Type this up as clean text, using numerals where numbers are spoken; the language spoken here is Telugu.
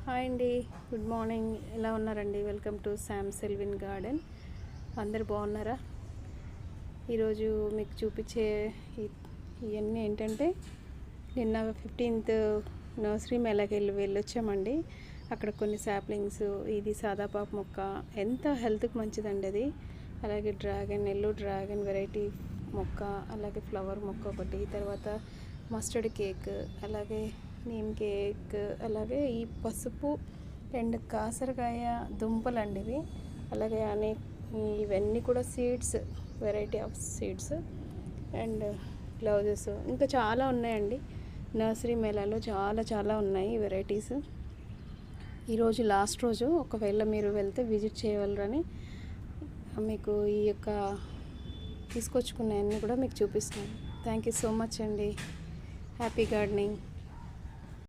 హాయ్ అండి, గుడ్ మార్నింగ్. ఎలా ఉన్నారండి? Welcome to Sam Selvin garden. అందరు బాగున్నారా? ఈరోజు మీకు చూపించే ఇవన్నీ ఏంటంటే, నిన్న 15th నర్సరీ మేళకి వెళ్ళొచ్చామండి. అక్కడ కొన్ని సాప్లింగ్స్, ఇది సాదాపాకు మొక్క ఎంత హెల్త్కి మంచిదండి అది. అలాగే ఎల్లో డ్రాగన్ వెరైటీ మొక్క, అలాగే ఫ్లవర్ మొక్క ఒకటి, తర్వాత మస్టర్డ్ కేక్, అలాగే నీమ్ కేక్, అలాగే ఈ పసుపు అండ్ కాసరకాయ దుంపలండి ఇవి. అలాగే ఇవన్నీ కూడా seeds, variety of seeds and gloves, ఇంకా చాలా ఉన్నాయండి. నర్సరీ మేళాలో చాలా ఉన్నాయి వెరైటీస్. ఈరోజు లాస్ట్ రోజు, ఒకవేళ మీరు వెళ్తే విజిట్ చేయగలరని మీకు ఈ యొక్క తీసుకొచ్చుకున్నాయన్నీ కూడా మీకు చూపిస్తున్నాను. థ్యాంక్ యూ సో మచ్ అండి. Happy gardening.